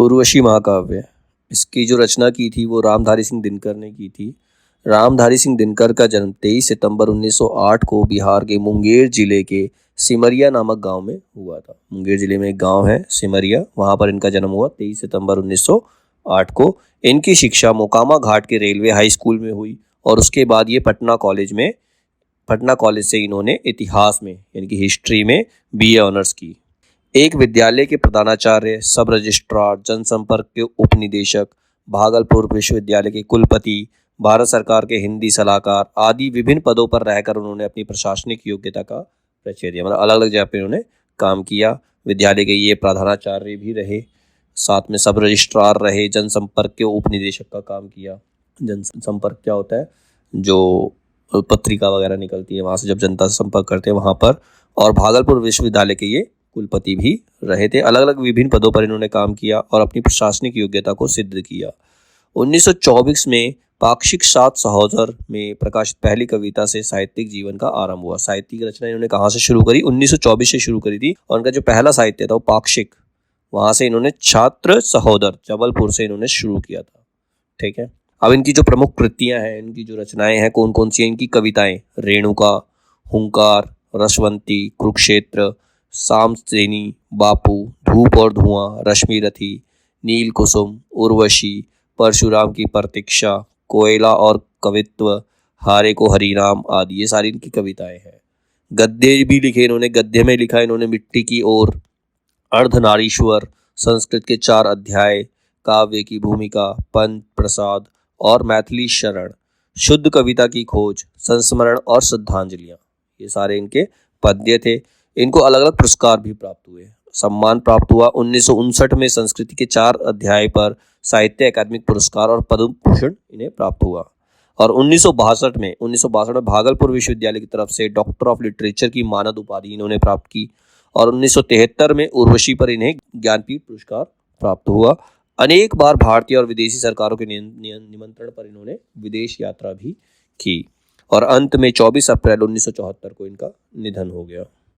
उर्वशी महाकाव्य, इसकी जो रचना की थी वो रामधारी सिंह दिनकर ने की थी। रामधारी सिंह दिनकर का जन्म 23 सितंबर 1908 को बिहार के मुंगेर जिले के सिमरिया नामक गांव में हुआ था। मुंगेर जिले में एक गांव है सिमरिया, वहां पर इनका जन्म हुआ 23 सितंबर 1908 को। इनकी शिक्षा मोकामा घाट के रेलवे हाई स्कूल में हुई और उसके बाद ये पटना कॉलेज से इन्होंने इतिहास में यानी कि हिस्ट्री में बीए ऑनर्स की। एक विद्यालय के प्रधानाचार्य, सब रजिस्ट्रार, जनसंपर्क के उपनिदेशक, भागलपुर विश्वविद्यालय के कुलपति, भारत सरकार के हिंदी सलाहकार आदि विभिन्न पदों पर रहकर उन्होंने अपनी प्रशासनिक योग्यता का परिचय दिया। मतलब अलग अलग जगह पे उन्होंने काम किया। विद्यालय के ये प्रधानाचार्य भी रहे, साथ में सब रजिस्ट्रार रहे, जनसंपर्क के उपनिदेशक का काम किया। जनसंपर्क क्या होता है? जो पत्रिका वगैरह निकलती है वहाँ से जब जनता से संपर्क करते हैं वहाँ पर। और भागलपुर विश्वविद्यालय के ये कुलपति भी रहे थे। अलग अलग विभिन्न पदों पर इन्होंने काम किया और अपनी प्रशासनिक योग्यता को सिद्ध किया। 1924 में पाक्षिक 7 सहोदर में प्रकाशित पहली कविता से साहित्यिक जीवन का आरंभ हुआ। साहित्यिक रचना इन्होंने कहाँ से शुरू करी? 1924 से शुरू करी थी और उनका जो पहला साहित्य था वो पाक्षिक, वहां से इन्होंने छात्र सहोदर जबलपुर से इन्होंने शुरू किया था। ठीक है, अब इनकी जो प्रमुख कृतियां हैं, इनकी जो रचनाएं हैं कौन कौन सी हैं? इनकी कविताएं रेणुका, हुंकार, रसवंती, कुरुक्षेत्र, सामसेनी, बापू, धूप और धुआं, रश्मि रथी, नील कुसुम, उर्वशी, परशुराम की प्रतीक्षा, कोयला और कवित्व, हारे को हरिनाम आदि, ये सारी इनकी कविताएं हैं। गद्य भी लिखे इन्होंने। गद्य में लिखा इन्होंने मिट्टी की ओर, अर्धनारीश्वर, संस्कृत के 4 अध्याय, काव्य की भूमिका, पंत प्रसाद और मैथिली शरण, शुद्ध कविता की खोज, संस्मरण और श्रद्धांजलियां, ये सारे इनके पद्य थे। इनको अलग अलग पुरस्कार भी प्राप्त हुए, सम्मान प्राप्त हुआ। 1959 में संस्कृति के 4 अध्याय पर साहित्य अकादमिक पुरस्कार और पद्म भूषण इन्हें प्राप्त हुआ। और 1962 में भागलपुर विश्वविद्यालय की तरफ से डॉक्टर ऑफ लिटरेचर की मानद उपाधि इन्होंने प्राप्त की। और 1973 में उर्वशी पर इन्हें ज्ञानपीठ पुरस्कार प्राप्त हुआ। अनेक बार भारतीय और विदेशी सरकारों के निमंत्रण पर इन्होंने विदेश यात्रा भी की और अंत में 24 अप्रैल 1974 को इनका निधन हो गया।